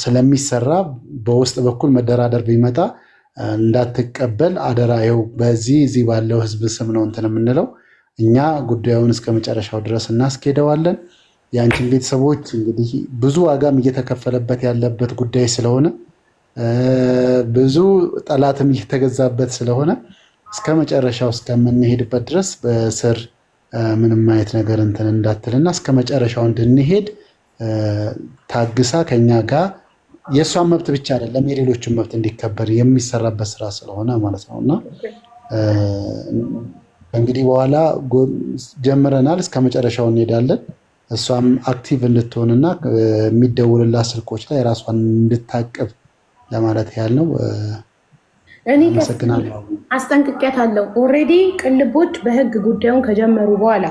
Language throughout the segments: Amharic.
ስለሚሰራ በውስጥ በኩል መደራደር ቢመጣ እንዳትቀበል አደራ። ይኸው እዚህ ባለው ህዝብ ስም ነው እንትን የምንለው። እኛ ጉዳዩን እስከ መጨረሻው ድረስ እናስኬደዋለን። የአንቺን ቤተሰቦች እንግዲህ ብዙ ዋጋም እየተከፈለበት ያለበት ጉዳይ ስለሆነ ብዙ ጠላትም እየተገዛበት ስለሆነ እስከ መጨረሻው እስከምንሄድበት ድረስ በስር ምንም አይነት ነገር እንትን እንዳትልና እስከ መጨረሻው እንድንሄድ ታግሳ ከኛ ጋር የእሷን መብት ብቻ አይደለም የሌሎችን መብት እንዲከበር የሚሰራበት ስራ ስለሆነ ማለት ነው። እና እንግዲህ በኋላ ጀምረናል፣ እስከ መጨረሻው እንሄዳለን። እሷም አክቲቭ እንድትሆንና የሚደውልላት ስልኮች ላይ ራሷን እንድታቅብ ለማለት ያህል ነው። እኔ አስጠንቅቄያታለሁ። ኦልሬዲ ቅልቦች በህግ ጉዳዩን ከጀመሩ በኋላ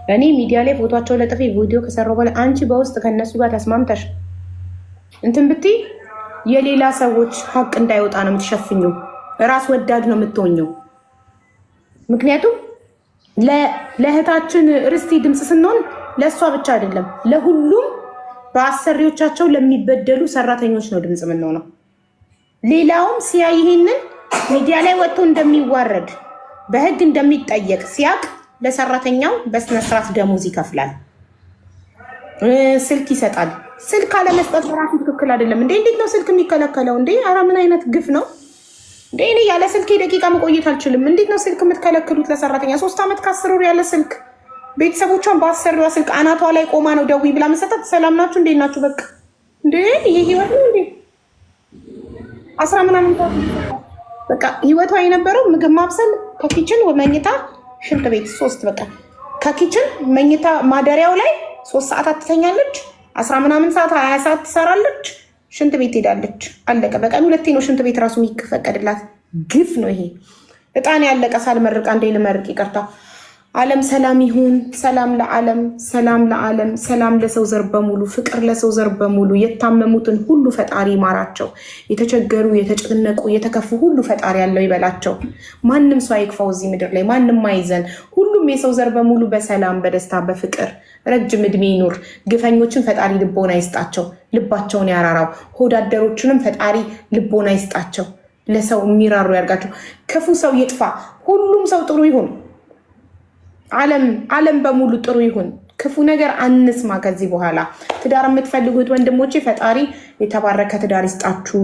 እኔ ሚዲያ ላይ ፎቶቸው ለጥፌ ቪዲዮ ከሰራው በኋላ አንቺ በውስጥ ከነሱ ጋር ተስማምተሽ እንትን ብትይ የሌላ ሰዎች ሀቅ እንዳይወጣ ነው የምትሸፍኘው። ራስ ወዳድ ነው የምትሆኘው። ምክንያቱም ለእህታችን ርስቲ ድምፅ ስንሆን ለእሷ ብቻ አይደለም ለሁሉም በአሰሪዎቻቸው ለሚበደሉ ሰራተኞች ነው ድምፅ የምንሆነው። ሌላውም ሲያይ ይሄንን ሚዲያ ላይ ወጥቶ እንደሚዋረድ በህግ እንደሚጠየቅ ሲያቅ ለሰራተኛው በስነስርዓት ደሞዝ ይከፍላል፣ ስልክ ይሰጣል። ስልክ አለመስጠት በራሱ ትክክል አይደለም እንዴ? እንዴት ነው ስልክ የሚከለከለው እንዴ? ኧረ ምን አይነት ግፍ ነው እንዴ? እኔ ያለ ስልክ ደቂቃ መቆየት አልችልም። እንዴት ነው ስልክ የምትከለክሉት ለሰራተኛ? 3 ዓመት ከ10 ወር ያለ ስልክ ቤተሰቦቿን በአሰሪዋ ስልክ አናቷ ላይ ቆማ ነው ደዊ ብላ መሰጠት። ሰላም ናችሁ እንዴት ናችሁ? በቃ እንዴ ይሄ ህይወት ነው እንዴ? 10 ምናምን በቃ ህይወቷ የነበረው ምግብ ማብሰል፣ ከኪችን መኝታ፣ ሽንት ቤት 3 በቃ ከኪችን መኝታ ማደሪያው ላይ 3 ሰዓታት ትተኛለች። 10 ምናምን ሰዓት 20 ሰዓት ትሰራለች። ሽንት ቤት ሄዳለች። አለቀ። በቀን 2 ነው ሽንት ቤት ራሱ የሚፈቀድላት። ግፍ ነው ይሄ። እጣን ያለቀ ሳልመርቅ አንዴ ልመርቅ ይቅርታ። ዓለም ሰላም ይሁን። ሰላም ለዓለም፣ ሰላም ለዓለም፣ ሰላም ለሰው ዘር በሙሉ፣ ፍቅር ለሰው ዘር በሙሉ። የታመሙትን ሁሉ ፈጣሪ ይማራቸው። የተቸገሩ፣ የተጨነቁ፣ የተከፉ ሁሉ ፈጣሪ ያለው ይበላቸው። ማንም ሰው አይክፋው እዚህ ምድር ላይ ማንም አይዘን። ሁሉም የሰው ዘር በሙሉ በሰላም በደስታ በፍቅር ረጅም እድሜ ይኑር። ግፈኞችን ፈጣሪ ልቦና ይስጣቸው፣ ልባቸውን ያራራው። ሆዳደሮችንም ፈጣሪ ልቦና ይስጣቸው፣ ለሰው የሚራሩ ያርጋቸው። ክፉ ሰው ይጥፋ፣ ሁሉም ሰው ጥሩ ይሁን። ዓለም በሙሉ ጥሩ ይሁን። ክፉ ነገር አንስማ ከዚህ በኋላ። ትዳር የምትፈልጉት ወንድሞቼ ፈጣሪ የተባረከ ትዳር ይስጣችሁ።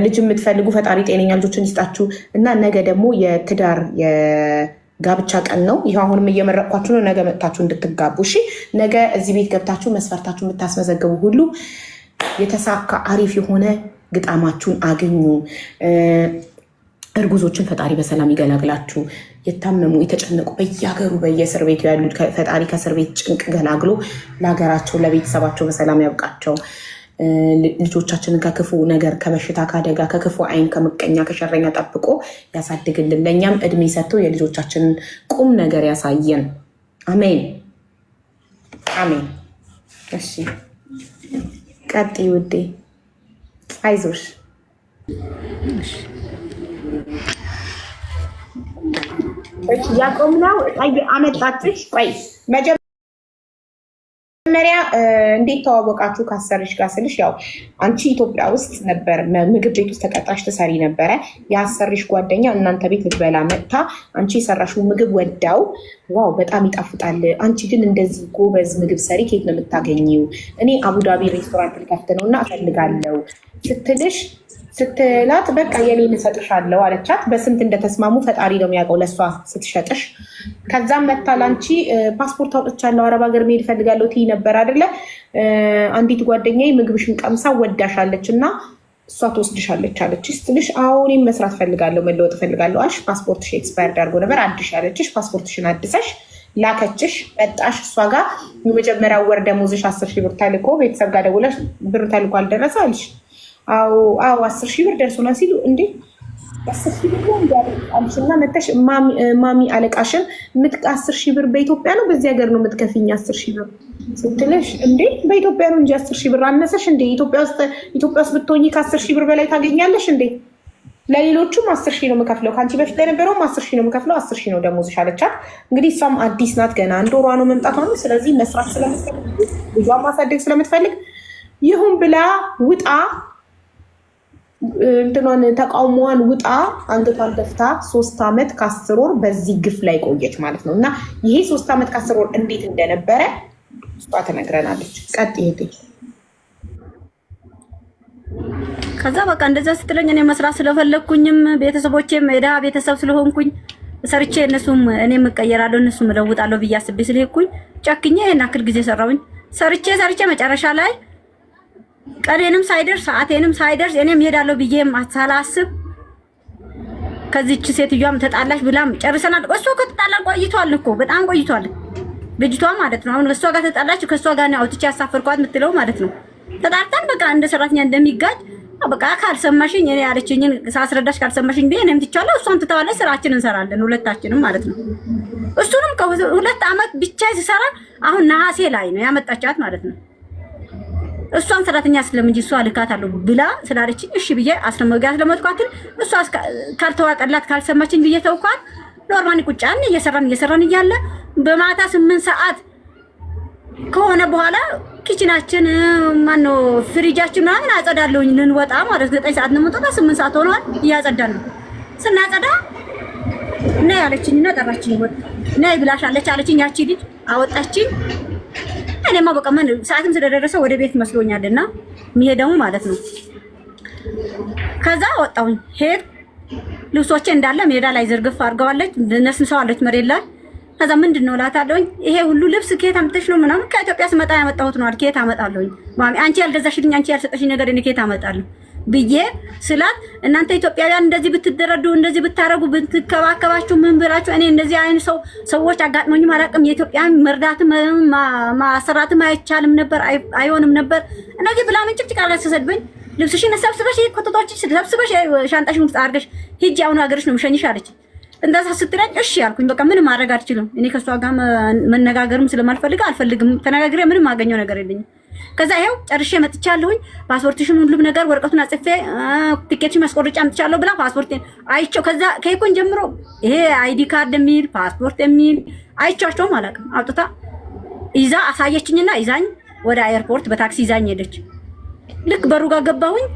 ልጅ የምትፈልጉ ፈጣሪ ጤነኛ ልጆችን ይስጣችሁ። እና ነገ ደግሞ የትዳር የጋብቻ ቀን ነው። ይህ አሁንም እየመረቅኳችሁ ነው። ነገ መጥታችሁ እንድትጋቡ እሺ። ነገ እዚህ ቤት ገብታችሁ መስፈርታችሁ የምታስመዘግቡ ሁሉ የተሳካ አሪፍ የሆነ ግጣማችሁን አግኙ። እርጉዞችን ፈጣሪ በሰላም ይገላግላችሁ። የታመሙ የተጨነቁ በየሀገሩ በየእስር ቤቱ ያሉ ፈጣሪ ከእስር ቤት ጭንቅ ገላግሎ ለሀገራቸው ለቤተሰባቸው በሰላም ያብቃቸው። ልጆቻችንን ከክፉ ነገር ከበሽታ ከአደጋ ከክፉ ዓይን ከምቀኛ ከሸረኛ ጠብቆ ያሳድግልን። ለእኛም እድሜ ሰጥቶ የልጆቻችንን ቁም ነገር ያሳየን። አሜን አሜን። እሺ ቀጥይ ውዴ፣ አይዞሽ። ያቆምነው አመጣችሽ። ቆይ መጀመሪያ እንዴት ተዋወቃችሁ ካሰሪሽ ጋር ስልሽ፣ ያው አንቺ ኢትዮጵያ ውስጥ ነበር ምግብ ቤት ውስጥ ተቀጣሽ ትሰሪ ነበረ። የአሰሪሽ ጓደኛ እናንተ ቤት ልትበላ መጥታ አንቺ የሰራሽው ምግብ ወዳው ዋው በጣም ይጣፍጣል፣ አንቺ ግን እንደዚህ ጎበዝ ምግብ ሰሪ ከየት ነው የምታገኘው? እኔ አቡዳቢ ሬስቶራንት ልከፍት ነው እና እፈልጋለሁ ስትላት በቃ የኔን እሰጥሻለሁ አለቻት። በስንት እንደተስማሙ ፈጣሪ ነው የሚያውቀው ለእሷ ስትሸጥሽ። ከዛም መታል አንቺ ፓስፖርት አውጥቻለሁ አረብ ሀገር መሄድ እፈልጋለሁ ትይ ነበር አይደለ? አንዲት ጓደኛዬ ምግብሽን ቀምሳ ወዳሻለች እና እሷ ትወስድሻለች አለች ስትልሽ፣ አዎ እኔም መስራት ፈልጋለሁ መለወጥ ፈልጋለሁ አልሽ። ፓስፖርትሽ ኤክስፓየርድ አድርጎ ነበር አድሽ ያለችሽ። ፓስፖርትሽን አድሰሽ ላከችሽ መጣሽ። እሷ ጋር የመጀመሪያው ወር ደሞዝሽ 10 ሺህ ብር ተልኮ ቤተሰብ ጋር ደውለሽ ብር ተልኮ አልደረሰ አልሽ። አዎ 10 ሺህ ብር ደርሶናል ሲሉ እንዴ 10 ሺህ ብር አልሽና መተሽ ማሚ አለቃሽን 10 ሺህ ብር በኢትዮጵያ ነው በዚህ ሀገር ነው የምትከፊኝ 10 ሺህ ብር ስትልሽ፣ እንዴ በኢትዮጵያ ነው እንጂ 10 ሺህ ብር አነሰሽ እንዴ? ኢትዮጵያ ውስጥ ብትሆኚ ከ10 ሺህ ብር በላይ ታገኛለሽ እንዴ? ለሌሎቹም 10 ሺህ ነው የምከፍለው፣ ከአንቺ በፊት ለነበረውም 10 ሺህ ነው የምከፍለው፣ 10 ሺህ ነው ደሞዝሽ አለቻት። እንግዲህ እሷም አዲስ ናት ገና 1 ወሯ ነው መምጣቷ ነው። ስለዚህ መስራት ስለምትፈልግ ልጇን ማሳደግ ስለምትፈልግ ይሁን ብላ ውጣ እንትኗን ተቃውሞዋን ውጣ አንገቷን ደፍታ 3 ዓመት ከ10 ወር በዚህ ግፍ ላይ ቆየች ማለት ነው። እና ይሄ 3 ዓመት ከ10 ወር እንዴት እንደነበረ እሷ ትነግረናለች። ቀጥ ይሄ ከዛ በቃ እንደዛ ስትለኝ እኔ መስራት ስለፈለኩኝም ቤተሰቦቼም የድሃ ቤተሰብ ስለሆንኩኝ ሰርቼ እነሱም እኔም እቀየራለሁ እነሱም እለውጣለሁ ብዬ አስቤ ስለሄድኩኝ ጨክኜ ይሄን አክል ጊዜ ሰራሁኝ። ሰርቼ መጨረሻ ላይ ቀኔንም ሳይደርስ ሰዓቴንም ሳይደርስ እኔም እሄዳለሁ ብዬም ሳላስብ ከዚህች ሴትዮዋም ተጣላሽ ብላም ጨርሰናል። እሷ ከተጣላን ቆይቷል እኮ በጣም ቆይቷል ልጅቷ ማለት ነው። አሁን እሷ ጋር ተጣላች ከሷ ጋር ነው አውጥቼ ያሳፈርኳት የምትለው ማለት ነው። ተጣልተን በቃ እንደ ሰራተኛ እንደሚጋጭ በቃ ካልሰማሽኝ እኔ ያለችኝን ሳስረዳሽ ካልሰማሽኝ ብዬ እኔም ትቻለሁ እሷም ትተዋለች። ስራችንን እንሰራለን ሁለታችንም ማለት ነው። እሱንም ከ2 ዓመት ብቻ ሲሰራ አሁን ነሐሴ ላይ ነው ያመጣቻት ማለት ነው። እሷን ሰራተኛ ስለምንጂ እሷ ልካታለሁ ብላ ስላለችኝ እሺ ብዬ አስለመጥኳትን እሷ ካልተዋጠላት ካልሰማችኝ ብዬ ተውኳት። ኖርማሊ ቁጫን እየሰራን እያለ በማታ 8 ሰዓት ከሆነ በኋላ ኪችናችን ማነው ፍሪጃችን ምናምን አጸዳለሁኝ ልንወጣ ማለት 9 ሰዓት ነው የምንወጣ 8 ሰዓት ሆኗል እያጸዳን ነው። ስናጸዳ ነይ አለችኝና ጠራችኝ። ወጣ ነይ ብላሻለች አለችኝ። ያቺ ልጅ አወጣችኝ። እኔማ በቃ ምን ሰዓትም ስለደረሰ ወደ ቤት መስሎኛልና የሚሄደው ማለት ነው። ከዛ ወጣሁኝ ሄድ ልብሶቼ እንዳለ ሜዳ ላይ ዝርግፍ አድርገዋለች ነስን ሰው አለች መሬት ላይ። ከዛ ምንድነው ላታለሁኝ ይሄ ሁሉ ልብስ ከየት አምጥተሽ ነው ምናምን ከኢትዮጵያ ስመጣ ያመጣሁት ነው ከየት አመጣለሁኝ ማሚ አንቺ ያልገዛሽልኝ አንቺ ያልሰጠሽኝ ነገር እኔ ከየት አመጣለሁ ብዬ ስላት እናንተ ኢትዮጵያውያን እንደዚህ ብትደረዱ እንደዚህ ብታረጉ ብትከባከባችሁ ምን ብላችሁ እኔ እንደዚህ አይነት ሰዎች አጋጥሞኝ አላውቅም። የኢትዮጵያን መርዳትም ማሰራትም አይቻልም ነበር አይሆንም ነበር እንደዚህ ብላ ምን ጭቅጭቅ አላሰሰድብኝ። ልብስሽን ሰብስበሽ ኮተቶችሽ ሰብስበሽ ሻንጣሽን ውስጥ አድርገሽ ሂጂ አሁን ሀገርሽ ነው የምሸኝሽ አለች። እንደዛ ስትለኝ እሺ ያልኩኝ። በቃ ምንም ማድረግ አልችልም እኔ ከሷ ጋር መነጋገርም አልፈልግም። ተነጋግሬ ምንም አገኘው ነገር የለኝም። ከዛ ይሄው ጨርሼ መጥቻለሁኝ። ፓስፖርትሽን ሁሉም ነገር ወረቀቱን አጽፌ ቲኬትሽን ማስቆርጫ አምጥቻለሁ ብላ ፓስፖርቴን አይቼው ከዛ ከይኮን ጀምሮ ይሄ አይዲ ካርድ የሚል ፓስፖርት የሚል አይቻቸውም አላውቅም። አውጥታ ይዛ አሳየችኝና ይዛኝ ወደ ኤርፖርት በታክሲ ይዛኝ ሄደች። ልክ በሩ ጋር ገባሁኝ።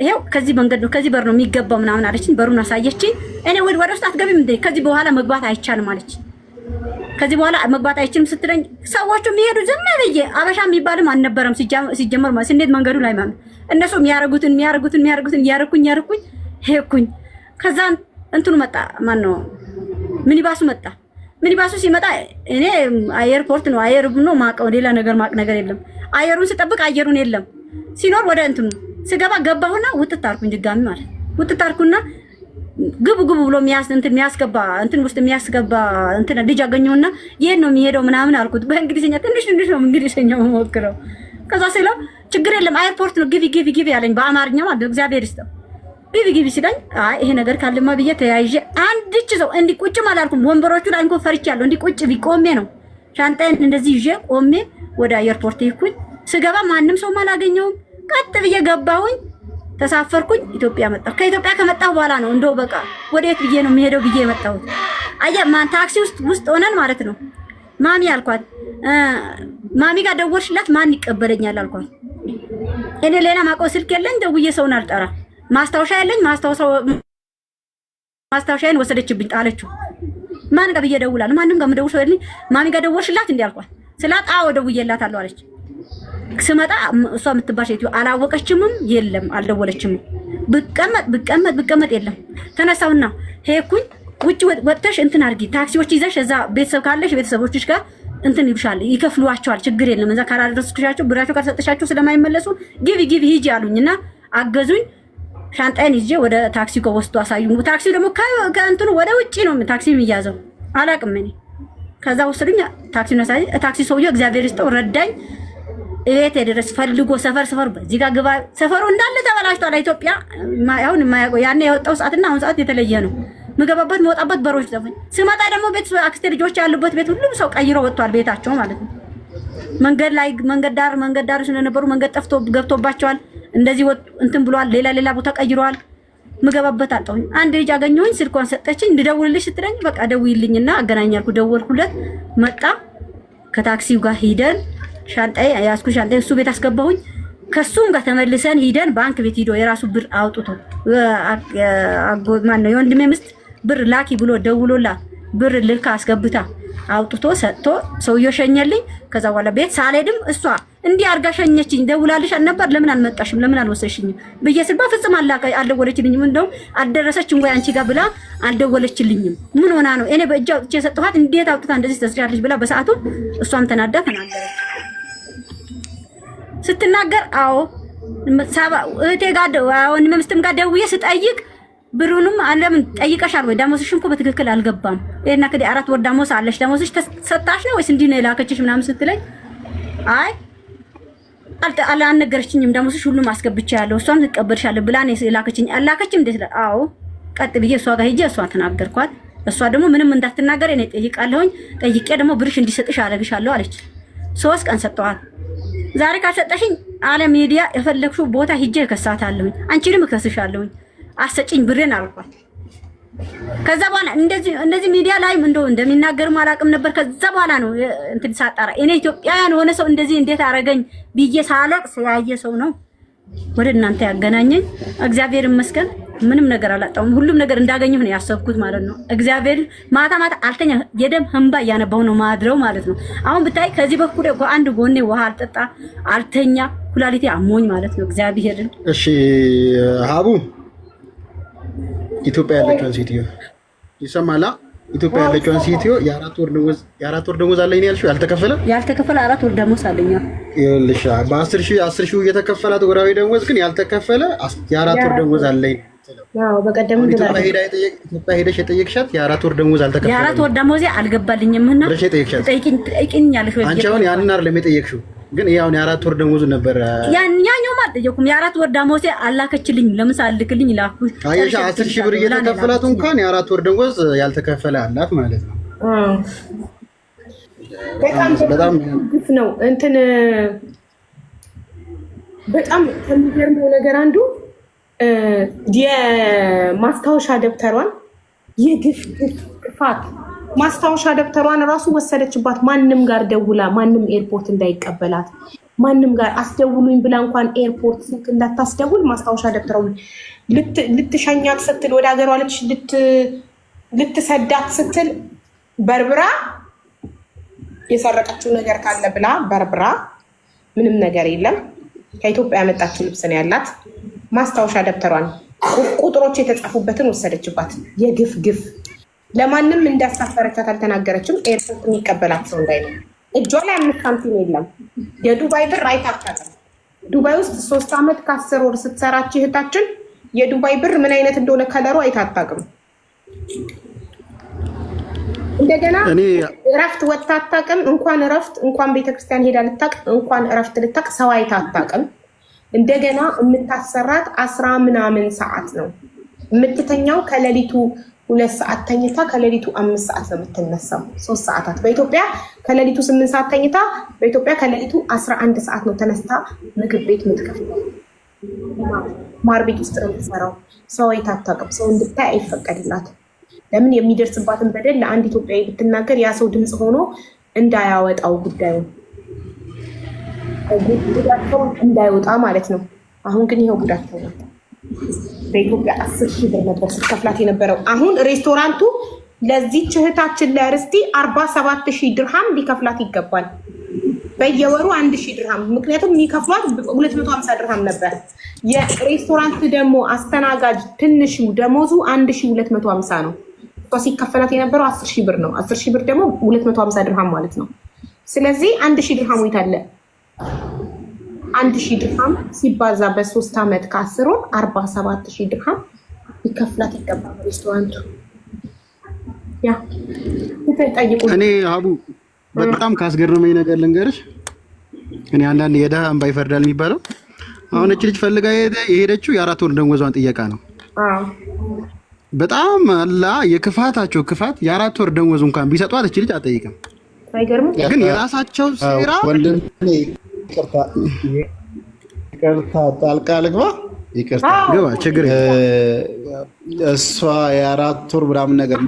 ይሄው ከዚህ መንገድ ነው ከዚህ በር ነው የሚገባው ምናምን አለችኝ። በሩን አሳየችኝ። እኔ ወደ ውስጥ አትገቢም እንዴ ከዚህ በኋላ መግባት አይቻልም አለች። ከዚህ በኋላ መግባት አይችልም ስትለኝ ሰዎቹ የሚሄዱ ዝም ብዬ አበሻ የሚባልም አልነበረም ሲጀመር ማለት እንዴት መንገዱ ላይ ማለት እነሱ የሚያረጉትን ያረኩኝ ሄድኩኝ። ከዛ እንትኑ መጣ ማን ነው ሚኒባሱ መጣ። ሚኒባሱ ሲመጣ እኔ ኤርፖርት ነው አየር ነው ማቀው ሌላ ነገር ማቅ ነገር የለም። አየሩን ስጠብቅ አየሩን የለም ሲኖር ወደ እንትኑ ስገባ ገባሁና ውጥት አልኩኝ ድጋሚ ማለት ውጥት አልኩና ግቡ ብሎ የሚያስገባ እንትን ውስጥ የሚያስገባ እንትን ልጅ አገኘውና ይሄን ነው የሚሄደው ምናምን አልኩት። በእንግሊዝኛ ትንሽ ነው እንግሊዝኛ ሞክረው። ከዛ ሲለው ችግር የለም ኤርፖርት ነው ግቢ ያለኝ በአማርኛ ማለት እግዚአብሔር ይስጠው። ግቢ ሲለኝ አይ ይሄ ነገር ካለማ ብዬ ተያይዤ አንድች ሰው እንዲ ቁጭ አላልኩም። ወንበሮቹ ላይ እንኳን ፈርቻለሁ። እንዲ ቁጭ ቢቆሜ ነው ሻንጣዬን እንደዚህ ይዤ ቆሜ ወደ ኤርፖርት ይኩኝ። ስገባ ማንም ሰው አላገኘውም። ቀጥ ብዬ ገባሁኝ ተሳፈርኩኝ። ኢትዮጵያ መጣሁ። ከኢትዮጵያ ከመጣሁ በኋላ ነው እንደው በቃ ወዴት ብዬ ነው የሚሄደው ብዬ የመጣሁት። አየህ ማን ታክሲ ውስጥ ሆነን ማለት ነው። ማሚ አልኳት ማሚ ጋር ደወልሽላት ማን ይቀበለኛል አልኳት። እኔ ሌላ ማውቀው ስልክ የለኝ ደውዬ ሰውን አልጠራ ማስታወሻ የለኝ ማስታወሻዬን ወሰደችብኝ ጣለችው። ማን ጋር ብዬ ደውላለሁ? ማንም ጋር ምደውል ሰው የለኝ። ማሚ ጋር ደወልሽላት እንዴ አልኳት። ስላት አዎ ደውዬላታለሁ አለች። ስመጣ እሷ የምትባል ሴትዮ አላወቀችምም የለም አልደወለችም። ብቀመጥ የለም። ተነሳውና ሄድኩኝ። ውጭ ወጥተሽ እንትን አድርጊ ታክሲዎች ይዘሽ እዛ ቤተሰብ ካለሽ ቤተሰቦችሽ ጋር እንትን ይብሻል ይከፍሏቸዋል። ችግር የለም እዛ ካላደረስኩሻቸው ብራቸው ካልሰጠሻቸው ስለማይመለሱ ግቢ ሂጂ አሉኝና አገዙኝ። ሻንጣዬን ይዤ ወደ ታክሲ ወስዶ አሳዩኝ። ታክሲው ደግሞ ከእንትኑ ወደ ውጪ ነው ታክሲ የሚያዘው አላውቅም እኔ። ከዛ ወሰዱኝ ታክሲውን አሳይ። ታክሲ ሰውዬው እግዚአብሔር ይስጠው ረዳኝ። እቤት ድረስ ፈልጎ ሰፈር በዚህ ጋር ግባ። ሰፈሩ እንዳለ ተበላሽቷል። ኢትዮጵያ አሁን የማያውቀው ያኔ የወጣው ሰዓትና አሁን ሰዓት የተለየ ነው። ምገባበት መውጣበት በሮች ዘፈኝ። ስመጣ ደግሞ ቤት አክስቴ ልጆች ያሉበት ቤት ሁሉም ሰው ቀይሮ ወጥቷል ቤታቸው ማለት ነው። መንገድ ዳር ስለነበሩ መንገድ ጠፍቶ ገብቶባቸዋል። እንደዚህ እንትን ብሏል። ሌላ ቦታ ቀይሯል። ምገባበት አጣሁኝ። አንድ ልጅ አገኘሁኝ። ስልኳን ሰጠችኝ። እንድደውልልሽ ስትለኝ በቃ ደውይልኝና አገናኛልኩ። ደወልኩለት መጣ። ከታክሲው ጋር ሂደን ሻንጣዬ ያስኩ ሻንጣዬ እሱ ቤት አስገባሁኝ። ከሱም ጋር ተመልሰን ሂደን ባንክ ቤት ሂዶ የራሱ ብር አውጥቶ ማነው የወንድሜ ምስት ብር ላኪ ብሎ ደውሎላት ብር ልካ አስገብታ አውጥቶ ሰጥቶ ሰውየው ሸኘልኝ። ከዛ በኋላ ቤት ሳልሄድም እሷ እንዲህ አርጋ ሸኘችኝ። ደውላልሽ ነበር ለምን አልመጣሽም ለምን አልወሰድሽኝም ብዬ ስል በፍጹም አልደወለችልኝም። እንደውም አልደረሰችም ወይ አንቺ ጋር ብላ አልደወለችልኝም። ምን ሆና ነው እኔ በእጅ አውጥቼ ሰጥኋት እንዴት አውጥታ እንደዚህ ተስሪያለሽ ብላ በሰዓቱ እሷም ተናዳ ተናገረች። ስትናገር አዎ እህቴ ጋር ወንድሜ ምስትም ጋር ደውዬ ስጠይቅ ብሩንም አለምን ጠይቀሻል ወይ ደሞዝሽም እኮ በትክክል አልገባም እና ከዲ 4 ወር ደሞዝ አለሽ ደሞዝሽ ተሰጣሽ ነው ወይስ እንዲህ ነው የላከችሽ ምናምን ስትለኝ አይ አልነገረችኝም ደሞዝሽ ሁሉም አስገብቻለሁ እሷም ትቀበልሻለህ ብላ ነው የላከችኝ አላከችም እንዴ አዎ ቀጥ ብዬ እሷ ጋር ሄጄ እሷ ተናገርኳት እሷ ደግሞ ምንም እንዳትናገር እኔ ጠይቃለሁኝ ጠይቄ ደግሞ ብርሽ እንዲሰጥሽ አደርግሻለሁ አለች 3 ቀን ሰጠዋት ዛሬ ካልሰጠሽኝ ዓለም ሚዲያ የፈለግሽው ቦታ ሄጄ እከሳታለሁኝ አንቺንም እከስሻለሁኝ አሰጪኝ ብሬን አልኳት። ከዛ በኋላ እንደዚህ ሚዲያ ላይ እንደሚናገር አላውቅም ነበር። ከዛ በኋላ ነው እንትን ሳጣራ እኔ ኢትዮጵያውያን ሆነ ሰው እንደዚህ እንዴት አረገኝ ብዬ ሳለቅስ ያየ ሰው ነው ወደ እናንተ ያገናኘኝ። እግዚአብሔር ይመስገን ምንም ነገር አላጣሁም። ሁሉም ነገር እንዳገኘሁ ነው ያሰብኩት ማለት ነው። እግዚአብሔር ማታ አልተኛ የደም እንባ እያነባሁ ነው ማድረው ማለት ነው። አሁን ብታይ ከዚህ በኩል አንድ ጎኔ ውሃ አልጠጣ አልተኛ ኩላሊቴ አሞኝ ማለት ነው። እግዚአብሔርን እሺ ሀቡ ኢትዮጵያ ያለችውን ሴትዮ ይሰማላ? ኢትዮጵያ ያለችውን ሴትዮ የአራት ወር ደሞዝ አለኝ ያልሽው ያልተከፈለ 4 ወር ደሞዝ አለኝ። ይኸውልሽ በ10 ሺህ እየተከፈላት ወራዊ ደሞዝ ግን ያልተከፈለ የ4 ወር ደሞዝ አለኝ። አዎ በቀደም ኢትዮጵያ ሄደሽ የጠየቅሻት የ4 ወር ደሞዝ አልተከፈለ የ4 ወር ደሞዝ አልገባልኝም እና ጠይቂኛለሽ ወይ? አንቺ አሁን ያንን አይደለም የጠየቅሽው ግን ያው የ4 ወር ደሞዝ ነበር ያኛው ማጥየኩም የ4 ወር ደሞዝ አላከችልኝ። ለምን ሳልክልኝ ላኩሽ? አየሽ 10 ሺህ ብር እየተከፈላት እንኳን የ4 ወር ደሞዝ ያልተከፈለ አላት ማለት ነው። በጣም ግፍ ነው እንትን በጣም ከሚገርመው ነገር አንዱ የማስታወሻ ደብተሯን የግፍ ክፋት ማስታወሻ ደብተሯን ራሱ ወሰደችባት። ማንም ጋር ደውላ ማንም ኤርፖርት እንዳይቀበላት ማንም ጋር አስደውሉኝ ብላ እንኳን ኤርፖርት ስልክ እንዳታስደውል ማስታወሻ ደብተሯን ልትሸኛት ስትል ወደ ሀገሯ ልትሰዳት ስትል በርብራ የሰረቀችው ነገር ካለ ብላ በርብራ ምንም ነገር የለም ከኢትዮጵያ ያመጣችው ልብስ ነው ያላት። ማስታወሻ ደብተሯን ቁጥሮች የተጻፉበትን ወሰደችባት። የግፍ ግፍ ለማንም እንዳሳፈረቻት አልተናገረችም። ኤርፖርት የሚቀበላት ሰው እንዳይኖር እጇ ላይ 5 ሳንቲም የለም። የዱባይ ብር አይታወቅም። ዱባይ ውስጥ 3 ዓመት ከ10 ወር ስትሰራች እህታችን የዱባይ ብር ምን አይነት እንደሆነ ከለሩ አይታወቅም። እንደገና እረፍት ወጥታ አታውቅም። እንኳን እረፍት እንኳን ቤተክርስቲያን ሄዳ ልታውቅ እንኳን እረፍት ልታውቅ ሰው አይታ አታውቅም። እንደገና የምታሰራት 10 ምናምን ሰዓት ነው የምትተኛው። ከሌሊቱ 2 ሰዓት ተኝታ ከሌሊቱ 5 ሰዓት ነው የምትነሳው። 3 ሰዓታት በኢትዮጵያ ከሌሊቱ 8 ሰዓት ተኝታ በኢትዮጵያ ከሌሊቱ 11 ሰዓት ነው ተነስታ ምግብ ቤት የምትከፍተው። ማር ቤት ውስጥ ነው የምትሰራው። ሰው አይታ አታውቅም። ሰው እንድታይ አይፈቀድላትም። ለምን? የሚደርስባትን በደል ለአንድ ኢትዮጵያዊ ብትናገር ያ ሰው ድምፅ ሆኖ እንዳያወጣው ጉዳዩን እንዳይወጣ ማለት ነው። አሁን ግን ይኸው ጉዳቸው ነው። በኢትዮጵያ 10 ሺህ ብር ነበር ስትከፍላት የነበረው። አሁን ሬስቶራንቱ ለዚህች እህታችን ለርስቲ 47,000 ድርሃም ሊከፍላት ይገባል። በየወሩ 1,000 ድርሃም። ምክንያቱም የሚከፍሏት 250 ድርሃም ነበር። የሬስቶራንት ደግሞ አስተናጋጅ ትንሹ ደሞዙ 1250 ነው። እሷ ሲከፈላት የነበረው 10 ሺህ ብር ነው። 10 ሺህ ብር ደግሞ 250 ድርሃም ማለት ነው። ስለዚህ 1,000 ድርሃም ይታለ 1,000 ድርሃም ሲባዛ በ3 ዓመት ከ10 ወር 47,000 ድርሃም ይከፍላት ይገባል ሬስቶራንቱ። ያ ተጠይቁ። እኔ ሀቡ በጣም ካስገረመኝ ነገር ልንገርሽ። እኔ አንዳንድ የደሃ እንባ ይፈርዳል የሚባለው አሁን እቺ ልጅ ፈልጋ የሄደችው የ4 ወር ደሞዟን ጥየቃ ነው። በጣም አላ የክፋታቸው ክፋት የ4 ወር ደሞዝ እንኳን ቢሰጧት እቺ ልጅ አትጠይቅም። አይገርም? ግን የራሳቸው ሴራ ይቅርታ ጣልቃ ልግባ። ይቅርታ ግባ፣ ችግር እሷ የ4 ወር ምናምን ነገር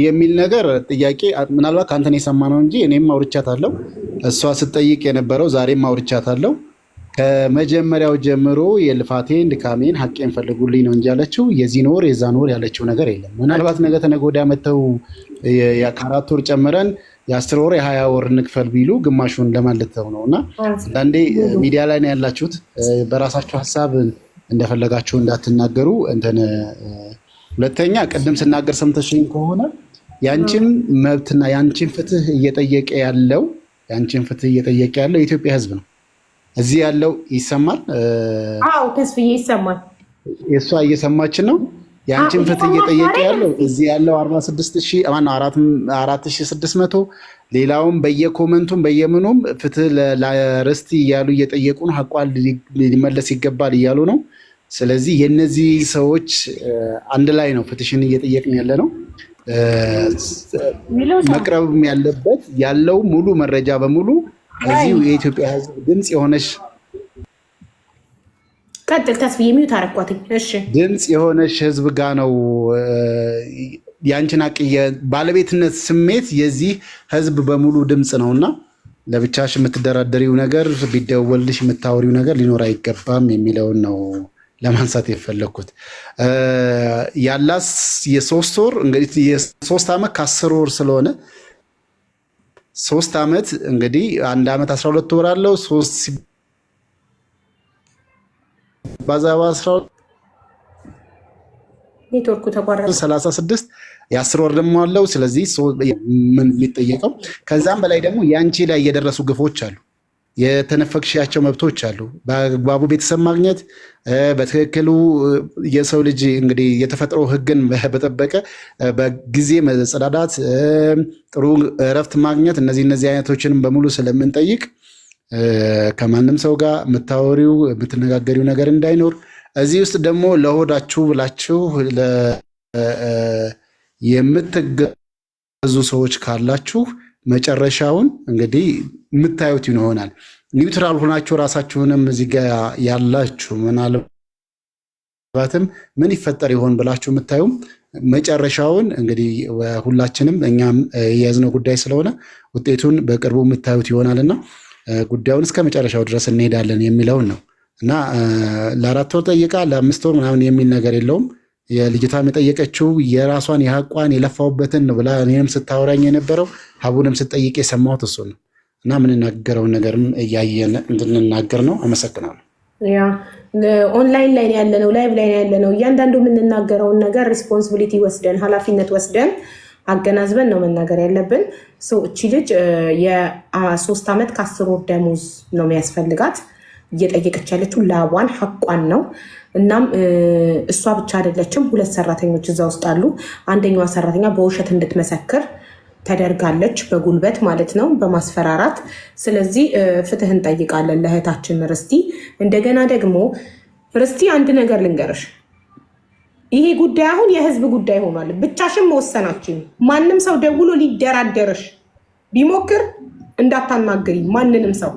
የሚል ነገር ጥያቄ ምናልባት ከአንተን የሰማ ነው እንጂ እኔም አውርቻታለሁ። እሷ ስትጠይቅ የነበረው ዛሬም አውርቻታለሁ። ከመጀመሪያው ጀምሮ የልፋቴን ድካሜን ሀቄን ፈልጉልኝ ነው እንጂ ያለችው የዚህ ኖር የዛ ኖር ያለችው ነገር የለም። ምናልባት ነገ ተነገ ወዲያ መተው ከ4 ወር ጨምረን የ10 ወር የ20 ወር እንክፈል ቢሉ ግማሹን ለማለተው ነው። እና አንዳንዴ ሚዲያ ላይ ነው ያላችሁት፣ በራሳችሁ ሀሳብ እንደፈለጋችሁ እንዳትናገሩ። ሁለተኛ ቅድም ስናገር ሰምተሽኝ ከሆነ ያንቺን መብትና ያንቺን ፍትህ እየጠየቀ ያለው የኢትዮጵያ ሕዝብ ነው። እዚህ ያለው ይሰማል። አዎ ተስፍዬ ይሰማል። የእሷ እየሰማችን ነው። ያንቺን ፍትህ እየጠየቀ ያለው እዚህ ያለው 4600 ሌላውም በየኮመንቱም በየምኑም ፍትህ ለርስቲ እያሉ እየጠየቁ ነው። ሀቋን ሊመለስ ይገባል እያሉ ነው። ስለዚህ የነዚህ ሰዎች አንድ ላይ ነው ፍትሽን እየጠየቅን ያለ ነው። መቅረብም ያለበት ያለው ሙሉ መረጃ በሙሉ እዚሁ የኢትዮጵያ ሕዝብ ድምፅ የሆነሽ ቀጥል ተስፋዬ ሚዩት አረኳትኝ። እሺ ድምፅ የሆነሽ ሕዝብ ጋር ነው። ያንቺን አቅየ ባለቤትነት ስሜት የዚህ ሕዝብ በሙሉ ድምፅ ነውና ለብቻሽ የምትደራደሪው ነገር ቢደወልሽ የምታወሪው ነገር ሊኖር አይገባም የሚለውን ነው ለማንሳት የፈለኩት። ያላስ የ3 ወር እንግዲህ የ3 ዓመት ከ10 ወር ስለሆነ 3 ዓመት እንግዲህ 1 ዓመት 12 ወር አለው። 3 ባዛባ 12 ኔትወርኩ ተቋረጠ። 36 የ10 ወር ደግሞ አለው። ስለዚህ ምን የሚጠየቀው ከዛም በላይ ደግሞ ያንቺ ላይ የደረሱ ግፎች አሉ፣ የተነፈቅሻቸው መብቶች አሉ። በአግባቡ ቤተሰብ ማግኘት፣ በትክክሉ የሰው ልጅ እንግዲህ የተፈጥሮ ሕግን በጠበቀ በጊዜ መጸዳዳት፣ ጥሩ እረፍት ማግኘት፣ እነዚህ አይነቶችንም በሙሉ ስለምንጠይቅ ከማንም ሰው ጋር የምታወሪው የምትነጋገሪው ነገር እንዳይኖር፣ እዚህ ውስጥ ደግሞ ለሆዳችሁ ብላችሁ የምትገዙ ሰዎች ካላችሁ መጨረሻውን እንግዲህ የምታዩት ይሆናል። ኒውትራል ሆናችሁ ራሳችሁንም እዚህ ጋ ያላችሁ ምናልባትም ምን ይፈጠር ይሆን ብላችሁ የምታዩም መጨረሻውን እንግዲህ ሁላችንም እኛም የያዝነው ጉዳይ ስለሆነ ውጤቱን በቅርቡ የምታዩት ይሆናልና ጉዳዩን እስከ መጨረሻው ድረስ እንሄዳለን የሚለውን ነው እና ለ4 ወር ጠይቃ ለ5 ወር ምናምን የሚል ነገር የለውም። የልጅቷም የጠየቀችው የራሷን የሀቋን የለፋውበትን ነው ብላ እኔንም ስታወራኝ የነበረው ሀቡንም ስጠይቅ የሰማሁት እሱ ነው እና የምንናገረውን ነገርም እያየን እንድንናገር ነው። አመሰግናለሁ። ያ ኦንላይን ላይ ያለነው ላይቭ ላይ ያለነው እያንዳንዱ የምንናገረውን ነገር ሪስፖንሲቢሊቲ ወስደን ኃላፊነት ወስደን አገናዝበን ነው መናገር ያለብን። እቺ ልጅ የ3 ዓመት ከ10 ወር ደሞዝ ነው የሚያስፈልጋት። እየጠየቀች ያለችው ላቧን ሀቋን ነው። እናም እሷ ብቻ አይደለችም፣ 2 ሰራተኞች እዛ ውስጥ አሉ። አንደኛዋ ሰራተኛ በውሸት እንድትመሰክር ተደርጋለች፣ በጉልበት ማለት ነው፣ በማስፈራራት። ስለዚህ ፍትህ እንጠይቃለን ለእህታችን ርስቲ። እንደገና ደግሞ ርስቲ አንድ ነገር ልንገርሽ፣ ይሄ ጉዳይ አሁን የህዝብ ጉዳይ ሆኗል። ብቻሽን መወሰናችን። ማንም ሰው ደውሎ ሊደራደርሽ ቢሞክር እንዳታናግሪ ማንንም ሰው።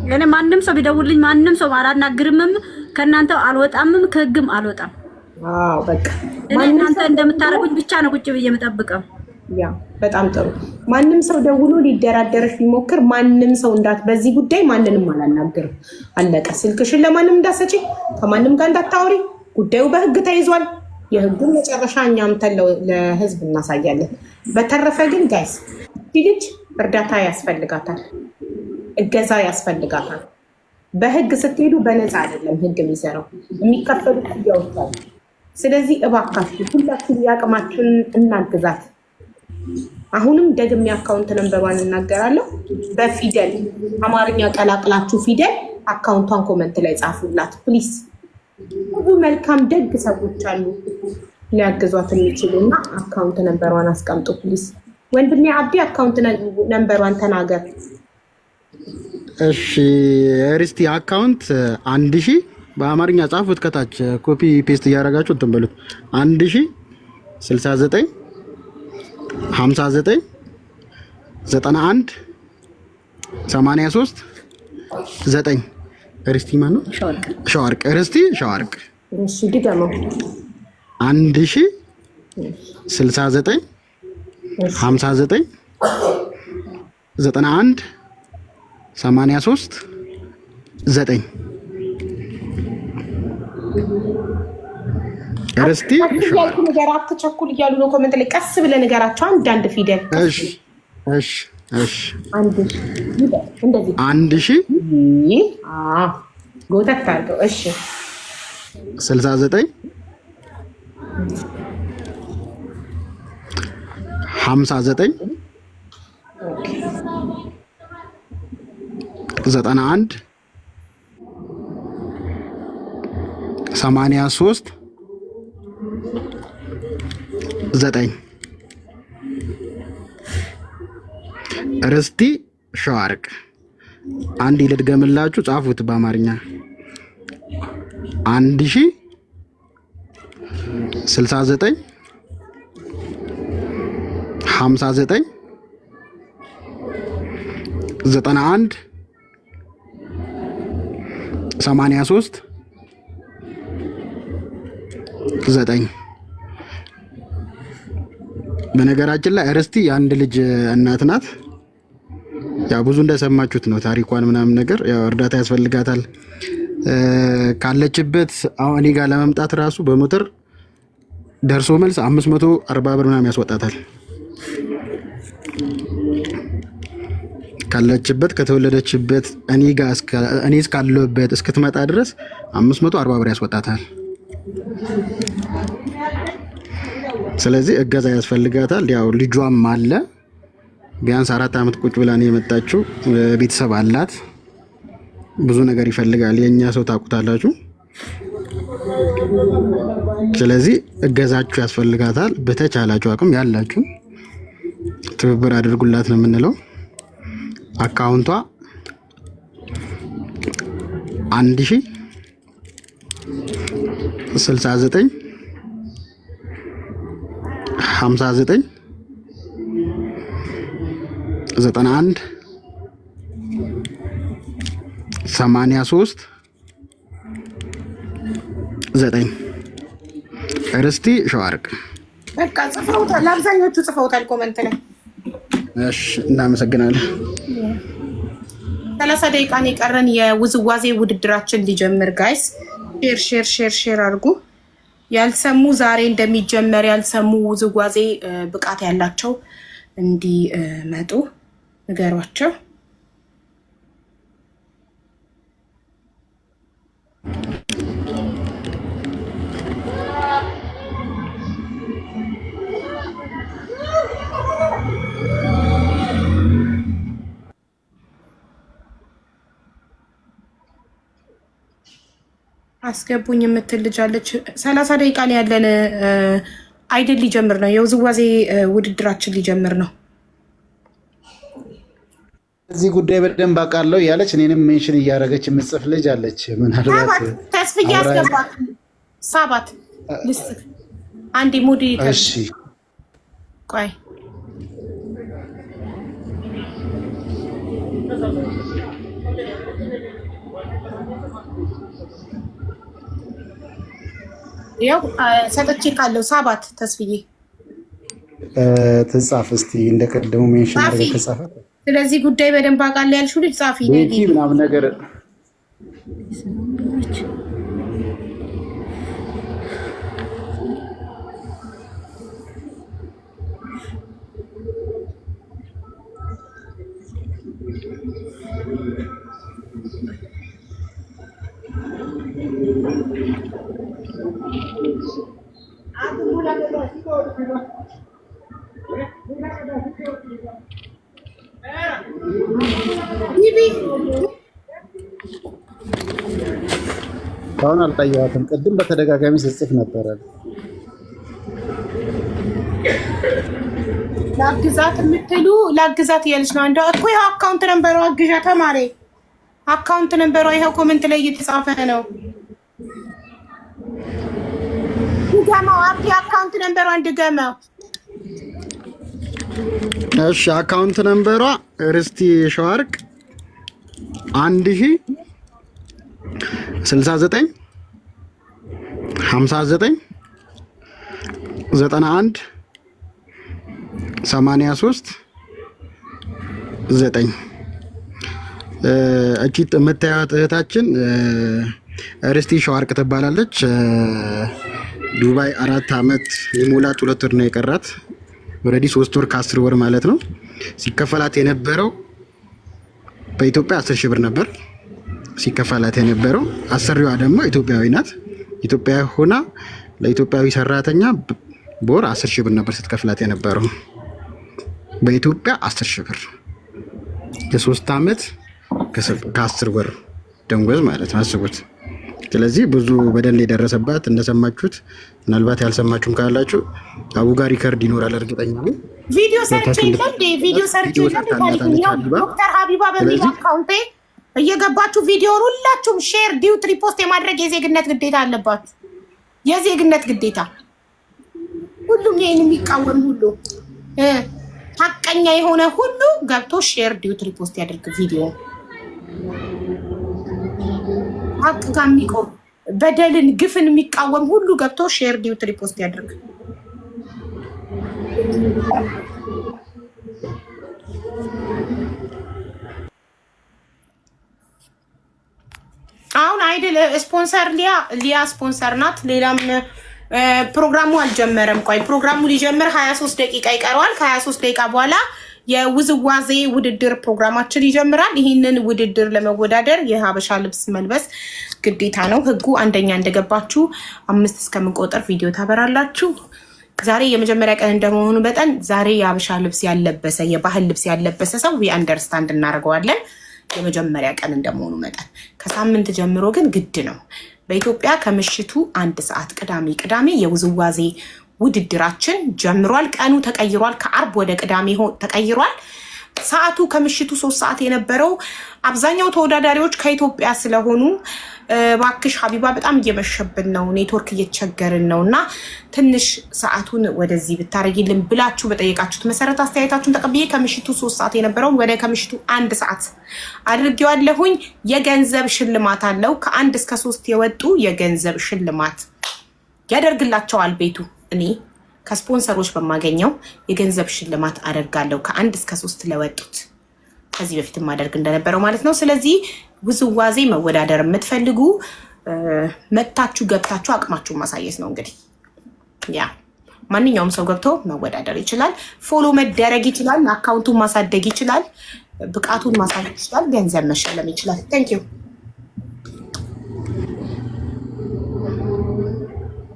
እኔ ማንም ሰው ቢደውልኝ ማንም ሰው አላናግርምም፣ ከእናንተ አልወጣምም፣ ከህግም አልወጣም። አዎ በቃ እኔ እናንተ እንደምታረጉኝ ብቻ ነው ቁጭ ብዬ የምጠብቀው። ያ በጣም ጥሩ። ማንም ሰው ደውሎ ሊደራደርሽ ቢሞክር ማንም ሰው በዚህ ጉዳይ ማንንም አላናግርም። አለቀ። ስልክሽን ለማንም እንዳሰጪ፣ ከማንም ጋር እንዳታወሪ። ጉዳዩ በህግ ተይዟል። የህጉን መጨረሻ እኛም ለህዝብ እናሳያለን። በተረፈ ግን ጋይስ ልጅ እርዳታ ያስፈልጋታል፣ እገዛ ያስፈልጋታል። በህግ ስትሄዱ በነፃ አይደለም ህግ የሚሰራው፣ የሚከፈሉ ክፍያዎች አሉ። ስለዚህ እባካችሁ ሁላችሁ ያቅማችሁን እናግዛት። አሁንም ደግሜ አካውንት ነምበሯን እናገራለሁ። በፊደል አማርኛ ቀላቅላችሁ ፊደል አካውንቷን ኮመንት ላይ ጻፉላት ፕሊስ። ብዙ መልካም ደግ ሰዎች አሉ ሊያግዟት የሚችሉ እና አካውንት ነምበሯን አስቀምጡ ፕሊስ። ወንድሜ አብዲ አካውንት ነምበሯን ተናገር። እሺ ርስቲ አካውንት 1000 በአማርኛ ጻፉት፣ ከታች ኮፒ ፔስት እያደረጋችሁ እንትን በሉት። 1069 59 91 83 9 ርስቲ ማን ነው? ሸዋርቅ ርስቲ ሸዋርቅ። እሺ ድገመው። 1069 59 91 83 9 ርስቲ ያልኩ ነገር አትቸኩል እያሉ ነው ኮሜንት ላይ። ቀስ ብለህ ንገራቸው አንዳንድ ፊደል። እሺ እንደዚህ ጎተት አድርገው። እሺ 69 59 91 83 9 ርስቲ ሸዋርቅ። አንድ ልድገምላችሁ፣ ጻፉት በአማርኛ 1069 59 91 83 9 በነገራችን ላይ ርስቲ የአንድ ልጅ እናት ናት። ያው ብዙ እንደሰማችሁት ነው ታሪኳን ምናምን ነገር። ያው እርዳታ ያስፈልጋታል ካለችበት አሁን እኔ ጋር ለመምጣት ራሱ በሞተር ደርሶ መልስ 540 ብር ምናምን ያስወጣታል። ካለችበት ከተወለደችበት እኔ እስካለሁበት እስክትመጣ ድረስ 540 ብር ያስወጣታል። ስለዚህ እገዛ ያስፈልጋታል። ያው ልጇም አለ ቢያንስ 4 ዓመት ቁጭ ብላ ነው የመጣችው። ቤተሰብ አላት። ብዙ ነገር ይፈልጋል። የኛ ሰው ታውቁታላችሁ። ስለዚህ እገዛችሁ ያስፈልጋታል። በተቻላችሁ አቅም ያላችሁ ትብብር አድርጉላት ነው የምንለው። አካውንቷ 1069 59 91 83 9 ርስቲ ሸዋርቅ። በቃ ጽፈውታል፣ አብዛኞቹ ጽፈውታል ኮሜንት ላይ። እሺ እናመሰግናለን። 30 ደቂቃ ነው የቀረን የውዝዋዜ ውድድራችን ሊጀምር። ጋይስ ሼር አድርጉ። ያልሰሙ ዛሬ እንደሚጀመር ያልሰሙ ውዝዋዜ ብቃት ያላቸው እንዲመጡ ንገሯቸው። አስገቡኝ የምትል ልጅ አለች። 30 ደቂቃ ነው ያለን። አይድል ሊጀምር ነው። የውዝዋዜ ውድድራችን ሊጀምር ነው። እዚህ ጉዳይ በደንብ አውቃለሁ ያለች እኔንም ሜንሽን እያደረገች የምጽፍ ልጅ አለች። ምናልባት ተስፍዬ አስገባት። ሳባት ልስጥ አንዴ ሙዲ። እሺ ቆይ ያው ሰጥቼ ካለው ሳባት ተስፍዬ ትጻፍ እስቲ እንደቀደሙ ሜንሽን አድርገህ ተጻፈ። ስለዚህ ጉዳይ በደንብ አውቃለሁ ያልሽው ልጅ ጻፊ ቤቲ ምናምን ነገር አሁን አልታየኋትም። ቅድም በተደጋጋሚ ስጽፍ ነበረ። ላግዛት የምትሉ ላግዛት እያለች ነው። እንደው እኮ ይኸው አካውንት ነምበሯ አግዣ ተማሪ አካውንት ነምበሯ ይኸው ኮሜንት ላይ እየተጻፈ ነው። ድገመው አቢ፣ አካውንት ነምበሯ እንድገመው። እሺ አካውንት ነምበሯ ርስቲ ሸዋርቅ 1069 59 91 83 9 እቺ የምታዩት እህታችን ርስቲ ሸዋርቅ ትባላለች። ዱባይ 4 ዓመት የሞላት 2 ወር ነው የቀራት። ኦልሬዲ 3 ወር ከ10 ወር ማለት ነው። ሲከፈላት የነበረው በኢትዮጵያ 10 ሺህ ብር ነበር ሲከፈላት የነበረው። አሰሪዋ ደግሞ ኢትዮጵያዊ ናት። ኢትዮጵያዊ ሆና ለኢትዮጵያዊ ሰራተኛ በወር 10 ሺህ ብር ነበር ስትከፍላት የነበረው። በኢትዮጵያ 10 ሺህ ብር የ3 ዓመት ከ10 ወር ደንጎዝ ማለት ነው። አስቡት። ስለዚህ ብዙ በደል የደረሰባት እንደሰማችሁት፣ ምናልባት ያልሰማችሁም ካላችሁ አቡ ጋር ሪከርድ ይኖራል እርግጠኛ ነኝ። ቪዲዮ ሰርች ዶክተር ሀቢባ በሚል አካውንቴ እየገባችሁ ቪዲዮውን ሁላችሁም ሼር፣ ዲዩት፣ ሪፖስት የማድረግ የዜግነት ግዴታ አለባችሁ። የዜግነት ግዴታ ሁሉም ይሄን የሚቃወም ሁሉ ሀቀኛ የሆነ ሁሉ ገብቶ ሼር፣ ዲዩት፣ ሪፖስት ያደርግ ቪዲዮ። ሀቅ ጋር የሚቆም በደልን ግፍን የሚቃወም ሁሉ ገብቶ ሼር፣ ዲዩት፣ ሪፖስት ያደርግ። አሁን አይደል ስፖንሰር ሊያ ስፖንሰር ናት። ሌላም ፕሮግራሙ አልጀመረም። ቆይ ፕሮግራሙ ሊጀምር 23 ደቂቃ ይቀረዋል። ከ23 ደቂቃ በኋላ የውዝዋዜ ውድድር ፕሮግራማችን ይጀምራል። ይህንን ውድድር ለመወዳደር የሀበሻ ልብስ መልበስ ግዴታ ነው። ህጉ አንደኛ እንደገባችሁ 5 እስከምንቆጥር ቪዲዮ ታበራላችሁ። ዛሬ የመጀመሪያ ቀን እንደመሆኑ መጠን ዛሬ የሀበሻ ልብስ ያለበሰ የባህል ልብስ ያለበሰ ሰው አንደርስታንድ እናደርገዋለን። የመጀመሪያ ቀን እንደመሆኑ መጠን ከሳምንት ጀምሮ ግን ግድ ነው። በኢትዮጵያ ከምሽቱ 1 ሰዓት ቅዳሜ የውዝዋዜ ውድድራችን ጀምሯል። ቀኑ ተቀይሯል። ከአርብ ወደ ቅዳሜ ተቀይሯል። ሰዓቱ ከምሽቱ 3 ሰዓት የነበረው አብዛኛው ተወዳዳሪዎች ከኢትዮጵያ ስለሆኑ ባክሽ ሀቢባ በጣም እየመሸብን ነው፣ ኔትወርክ እየተቸገርን ነው እና ትንሽ ሰዓቱን ወደዚህ ብታረጊልን ብላችሁ በጠየቃችሁት መሰረት አስተያየታችሁን ተቀብዬ ከምሽቱ 3 ሰዓት የነበረውን ወደ ከምሽቱ 1 ሰዓት አድርጌዋለሁኝ። የገንዘብ ሽልማት አለው። ከ1 እስከ 3 የወጡ የገንዘብ ሽልማት ያደርግላቸዋል ቤቱ። እኔ ከስፖንሰሮች በማገኘው የገንዘብ ሽልማት አደርጋለሁ ከ1 እስከ 3 ለወጡት፣ ከዚህ በፊት ማደርግ እንደነበረው ማለት ነው። ስለዚህ ውዝዋዜ መወዳደር የምትፈልጉ መታችሁ ገብታችሁ አቅማችሁን ማሳየት ነው። እንግዲህ ያ ማንኛውም ሰው ገብቶ መወዳደር ይችላል። ፎሎ መደረግ ይችላል። አካውንቱን ማሳደግ ይችላል። ብቃቱን ማሳየት ይችላል። ገንዘብ መሸለም ይችላል። ቴንኪዩ።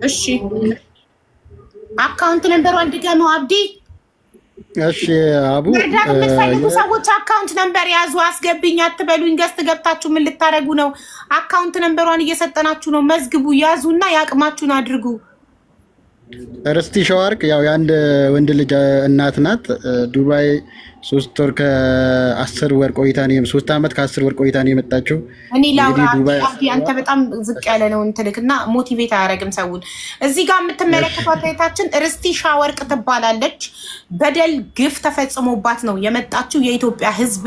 እሺ አካውንት ነምበሯን ድገመው አብዲ። እሺ አቡ መርዳት የምትፈልጉ ሰዎች አካውንት ነምበር ያዙ። አስገብኝ አትበሉኝ። ገስት ገብታችሁ ምን ልታደርጉ ነው? አካውንት ነምበሯን እየሰጠናችሁ ነው። መዝግቡ፣ ያዙና ያቅማችሁን አድርጉ። ርስቲ ሸዋርቅ ያው የአንድ ወንድ ልጅ እናት ናት። ዱባይ 3 ወር ከ10 ወር ቆይታ ነው 3 ዓመት ከ10 ወር ቆይታ ነው የመጣችው። እኔ ላውራ አንተ በጣም ዝቅ ያለ ነው እንትልክና ሞቲቬት አያደርግም ሰውን። እዚህ ጋር የምትመለከቷት እህታችን ርስቲ ሸዋርቅ ትባላለች። በደል ግፍ ተፈጽሞባት ነው የመጣችው። የኢትዮጵያ ሕዝብ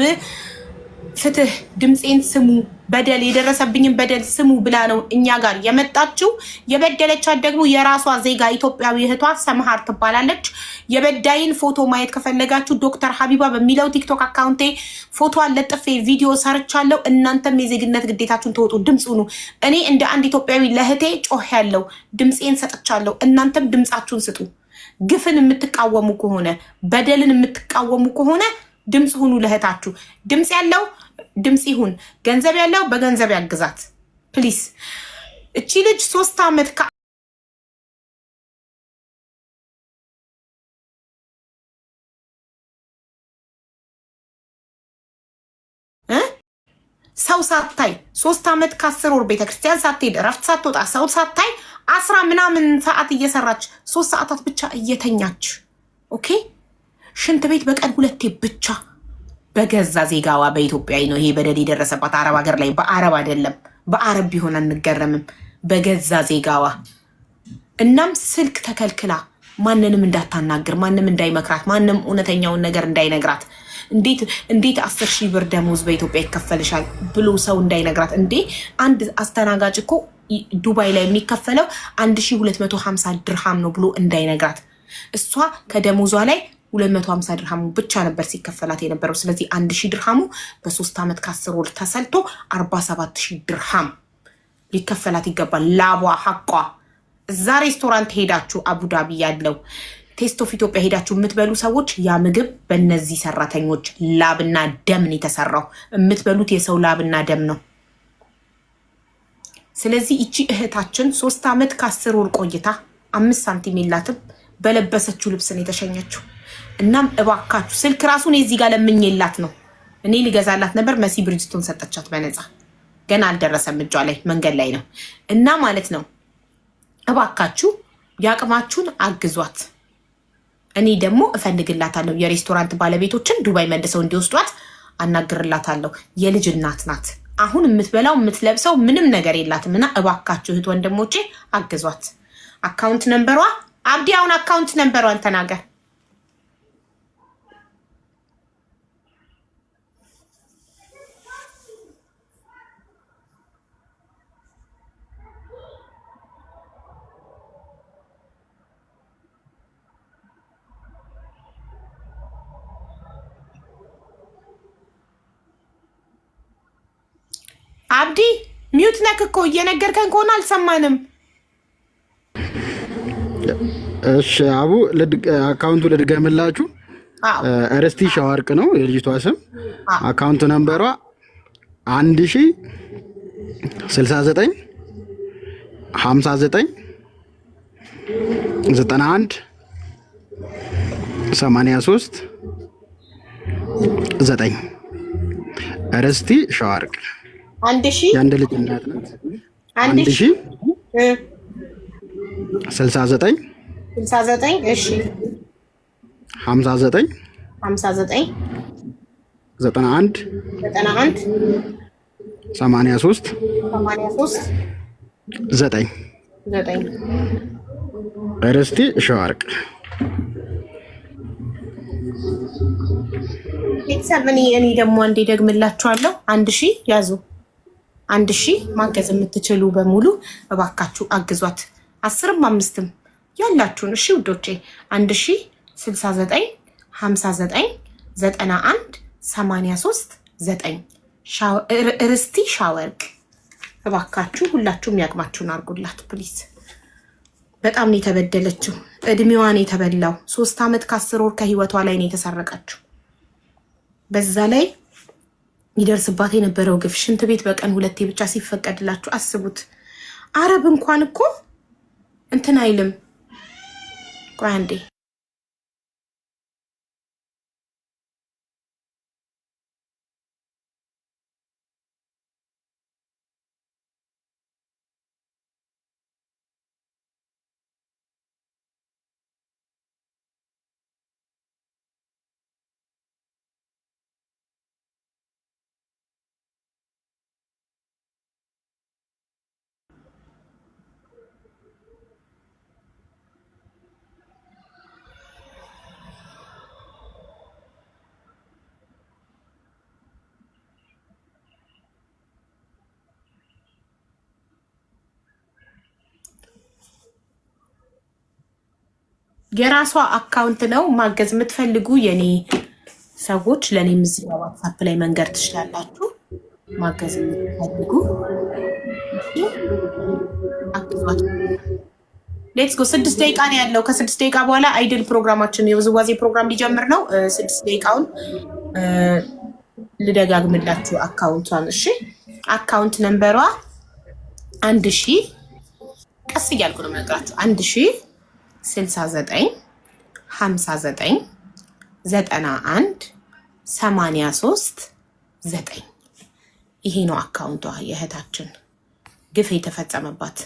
ፍትህ፣ ድምፄን ስሙ፣ በደል የደረሰብኝን በደል ስሙ ብላ ነው እኛ ጋር የመጣችው። የበደለቻት ደግሞ የራሷ ዜጋ ኢትዮጵያዊ እህቷ ሰምሃር ትባላለች። የበዳይን ፎቶ ማየት ከፈለጋችሁ ዶክተር ሀቢባ በሚለው ቲክቶክ አካውንቴ ፎቶዋን ለጥፌ ቪዲዮ ሰርቻለሁ። እናንተም የዜግነት ግዴታችሁን ተወጡ፣ ድምፅ ሁኑ። እኔ እንደ አንድ ኢትዮጵያዊ ለእህቴ ጮህ ያለው ድምፄን ሰጥቻለሁ። እናንተም ድምፃችሁን ስጡ። ግፍን የምትቃወሙ ከሆነ በደልን የምትቃወሙ ከሆነ ድምፅ ሁኑ ለእህታችሁ። ድምፅ ያለው ድምፅ ይሁን፣ ገንዘብ ያለው በገንዘብ ያግዛት ፕሊስ። እቺ ልጅ 3 ዓመት ሰው ሳታይ 3 ዓመት ከ10 ወር ቤተክርስቲያን ሳትሄድ እረፍት ሳትወጣ ሰው ሳታይ 10 ምናምን ሰዓት እየሰራች 3 ሰዓታት ብቻ እየተኛች ኦኬ። ሽንት ቤት በቀን 2 ብቻ በገዛ ዜጋዋ በኢትዮጵያዊ ነው ይሄ በደል የደረሰባት። አረብ ሀገር ላይ በአረብ አይደለም፣ በአረብ ቢሆን አንገረምም። በገዛ ዜጋዋ እናም ስልክ ተከልክላ ማንንም እንዳታናግር፣ ማንም እንዳይመክራት፣ ማንም እውነተኛውን ነገር እንዳይነግራት፣ እንዴት 10 ሺህ ብር ደሞዝ በኢትዮጵያ ይከፈልሻል ብሎ ሰው እንዳይነግራት። እንዴ አንድ አስተናጋጅ እኮ ዱባይ ላይ የሚከፈለው 1250 ድርሃም ነው ብሎ እንዳይነግራት። እሷ ከደሞዟ ላይ 250 ድርሃሙ ብቻ ነበር ሲከፈላት የነበረው። ስለዚህ 1000 ድርሃሙ በ3 ዓመት ከ10 ወር ተሰልቶ 47000 ድርሃም ሊከፈላት ይገባል። ላቧ ሐቋ። እዛ ሬስቶራንት ሄዳችሁ አቡዳቢ ያለው ቴስት ኦፍ ኢትዮጵያ ሄዳችሁ የምትበሉ ሰዎች ያ ምግብ በእነዚህ ሰራተኞች ላብና ደም ነው የተሰራው። የምትበሉት የሰው ላብና ደም ነው። ስለዚህ እቺ እህታችን 3 ዓመት ከ10 ወር ቆይታ 5 ሳንቲም የላትም በለበሰችው ልብስ ነው የተሸኘችው። እናም እባካችሁ ስልክ ራሱን እዚህ ጋር ለምኝላት ነው እኔ ሊገዛላት ነበር። መሲ ብሪጅስቶን ሰጠቻት በነፃ። ገና አልደረሰም እጇ ላይ መንገድ ላይ ነው። እና ማለት ነው እባካችሁ ያቅማችሁን አግዟት። እኔ ደግሞ እፈልግላታለሁ የሬስቶራንት ባለቤቶችን ዱባይ መልሰው እንዲወስዷት አናግርላታለሁ። የልጅ እናት ናት። አሁን የምትበላው የምትለብሰው ምንም ነገር የላትም። እና እባካችሁ እህት ወንድሞቼ አግዟት። አካውንት ነምበሯ አብዲ፣ አሁን አካውንት ነምበሯን ተናገር። አብዲ ሚውት ነክ እኮ እየነገርከን ከሆነ አልሰማንም። እሺ አቡ አካውንቱ ልድገምላችሁ። እርስቲ ሻወርቅ ነው የልጅቷ ስም። አካውንት ነምበሯ 1069 59 91 83 9 እርስቲ ሻወርቅ 1000 የአንድ ልጅ እናት ናት። 1000 69 69 እሺ 59 59 91 91 83 9 እርስቲ ሻወርቅ። ቤተሰብ እኔ ደግሞ አንዴ ደግምላችኋለሁ። 1000 ያዙ። 1000 ማገዝ የምትችሉ በሙሉ እባካችሁ አግዟት። 10ም 5ም ያላችሁን እሺ ውዶቼ። 1069 59 91 83 9 እርስቲ ሻወርቅ። እባካችሁ ሁላችሁም ያቅማችሁን አድርጉላት ፕሊዝ። በጣም ነው የተበደለችው። እድሜዋን የተበላው 3 ዓመት ከ10 ወር ከህይወቷ ላይ ነው የተሰረቀችው። በዛ ላይ ይደርስባት የነበረው ግፍ፣ ሽንት ቤት በቀን 2 ብቻ ሲፈቀድላችሁ አስቡት። አረብ እንኳን እኮ እንትን አይልም። ቆይ አንዴ የራሷ አካውንት ነው። ማገዝ የምትፈልጉ የኔ ሰዎች ለኔም እዚህ ዋትስአፕ ላይ መንገር ትችላላችሁ። ማገዝ የምትፈልጉ አግዟት። ሌትስ ጎ። 6 ደቂቃ ነው ያለው። ከ6 ደቂቃ በኋላ አይድል ፕሮግራማችን የውዝዋዜ ፕሮግራም ሊጀምር ነው። 6 ደቂቃውን ልደጋግምላችሁ አካውንቷን። እሺ አካውንት ነምበሯ 1000 ቀስ እያልኩ ነው የምነግራችሁ። 1069 59 91 83 9 ይሄ ነው አካውንቷ። የእህታችን ግፍ የተፈጸመባት